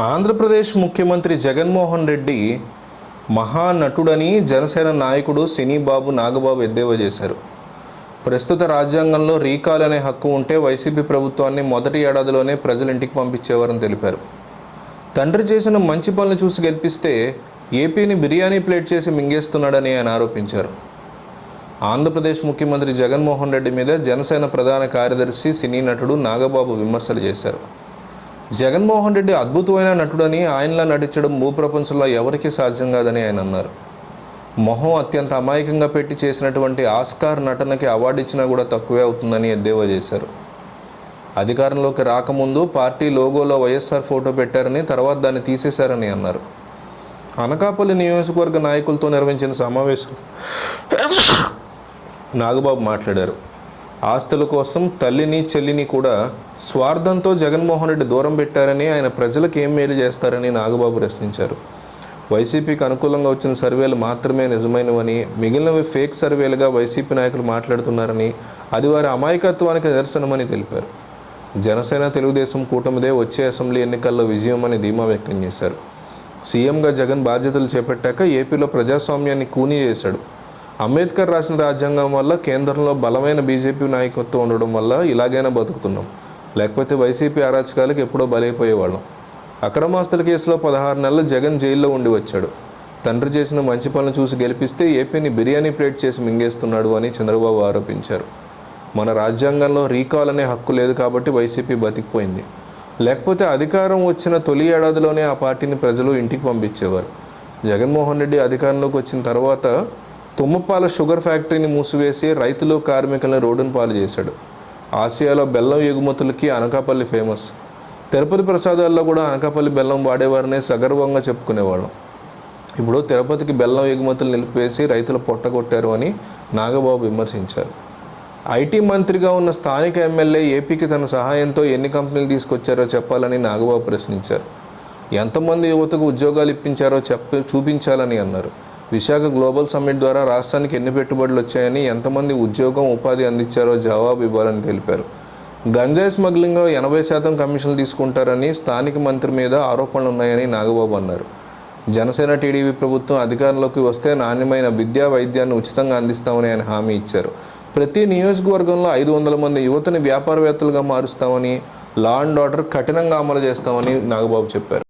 ఆంధ్రప్రదేశ్ ముఖ్యమంత్రి జగన్మోహన్ రెడ్డి మహానటుడని జనసేన నాయకుడు సినీబాబు నాగబాబు ఎద్దేవా చేశారు. ప్రస్తుత రాజ్యాంగంలో రీకాల్ అనే హక్కు ఉంటే వైసీపీ ప్రభుత్వాన్ని మొదటి ఏడాదిలోనే ప్రజల ఇంటికి పంపించేవారని తెలిపారు. తండ్రి చేసిన మంచి పనులు చూసి గెలిపిస్తే ఏపీని బిర్యానీ ప్లేట్ చేసి మింగేస్తున్నాడని ఆయన ఆరోపించారు. ఆంధ్రప్రదేశ్ ముఖ్యమంత్రి జగన్మోహన్ రెడ్డి మీద జనసేన ప్రధాన కార్యదర్శి సినీ నటుడు నాగబాబు విమర్శలు చేశారు. జగన్మోహన్ రెడ్డి అద్భుతమైన నటుడని, ఆయనలా నటించడం భూప్రపంచంలో ఎవరికీ సాధ్యం కాదని ఆయన అన్నారు. మొహం అత్యంత అమాయకంగా పెట్టి చేసినటువంటి ఆస్కార్ నటనకి అవార్డు ఇచ్చినా కూడా తక్కువే అవుతుందని ఎద్దేవా చేశారు. అధికారంలోకి రాకముందు పార్టీ లోగోలో వైఎస్ఆర్ ఫోటో పెట్టారని, తర్వాత దాన్ని తీసేశారని అన్నారు. అనకాపల్లి నియోజకవర్గ నాయకులతో నిర్వహించిన సమావేశం నాగబాబు మాట్లాడారు. ఆస్తుల కోసం తల్లిని చెల్లిని కూడా స్వార్థంతో జగన్మోహన్ రెడ్డి దూరం పెట్టారని, ఆయన ప్రజలకు ఏం మేలు చేస్తారని నాగబాబు ప్రశ్నించారు. వైసీపీకి అనుకూలంగా వచ్చిన సర్వేలు మాత్రమే నిజమైనవని, మిగిలినవి ఫేక్ సర్వేలుగా వైసీపీ నాయకులు మాట్లాడుతున్నారని, అది వారి అమాయకత్వానికి నిదర్శనమని తెలిపారు. జనసేన తెలుగుదేశం కూటమిదే వచ్చే అసెంబ్లీ ఎన్నికల్లో విజయమని ధీమా వ్యక్తం చేశారు. సీఎంగా జగన్ బాధ్యతలు చేపట్టాక ఏపీలో ప్రజాస్వామ్యాన్ని కూనీ చేశాడు. అంబేద్కర్ రాసిన రాజ్యాంగం వల్ల కేంద్రంలో బలమైన బీజేపీ నాయకత్వం ఉండడం వల్ల ఇలాగైనా బతుకుతున్నాం, లేకపోతే వైసీపీ అరాచకాలకు ఎప్పుడో బలైపోయేవాళ్ళం. అక్రమాస్తుల కేసులో 16 నెలలు జగన్ జైల్లో ఉండి వచ్చాడు. తండ్రి చేసిన మంచి పనులు చూసి గెలిపిస్తే ఏపీని బిర్యానీ ప్లేట్ చేసి మింగేస్తున్నాడు అని చంద్రబాబు ఆరోపించారు. మన రాజ్యాంగంలో రీకాల్ అనే హక్కు లేదు కాబట్టి వైసీపీ బతికిపోయింది. లేకపోతే అధికారం వచ్చిన తొలి ఏడాదిలోనే ఆ పార్టీని ప్రజలు ఇంటికి పంపించేవారు. జగన్మోహన్ రెడ్డి అధికారంలోకి వచ్చిన తర్వాత తుమ్మపాల షుగర్ ఫ్యాక్టరీని మూసివేసి రైతులు కార్మికులను రోడ్డును పాలు చేశాడు. ఆసియాలో బెల్లం ఎగుమతులకి అనకాపల్లి ఫేమస్. తిరుపతి ప్రసాదాల్లో కూడా అనకాపల్లి బెల్లం వాడేవారనే సగర్వంగా చెప్పుకునేవాళ్ళం. ఇప్పుడు తిరుపతికి బెల్లం ఎగుమతులు నిలిపివేసి రైతులు పొట్టగొట్టారు అని నాగబాబు విమర్శించారు. ఐటీ మంత్రిగా ఉన్న స్థానిక ఎమ్మెల్యే ఏపీకి తన సహాయంతో ఎన్ని కంపెనీలు తీసుకొచ్చారో చెప్పాలని నాగబాబు ప్రశ్నించారు. ఎంతమంది యువతకు ఉద్యోగాలు ఇప్పించారో చూపించాలని అన్నారు. విశాఖ గ్లోబల్ సమ్మిట్ ద్వారా రాష్ట్రానికి ఎన్ని పెట్టుబడులు వచ్చాయని, ఎంతమంది ఉద్యోగం ఉపాధి అందించారో జవాబు ఇవ్వాలని తెలిపారు. గంజాయి స్మగ్లింగ్లో 80% కమిషన్లు తీసుకుంటారని స్థానిక మంత్రి మీద ఆరోపణలు ఉన్నాయని నాగబాబు అన్నారు. జనసేన టీడీపీ ప్రభుత్వం అధికారంలోకి వస్తే నాణ్యమైన విద్యా వైద్యాన్ని ఉచితంగా అందిస్తామని ఆయన హామీ ఇచ్చారు. ప్రతి నియోజకవర్గంలో 500 మంది యువతని వ్యాపారవేత్తలుగా మారుస్తామని, లా అండ్ ఆర్డర్ కఠినంగా అమలు చేస్తామని నాగబాబు చెప్పారు.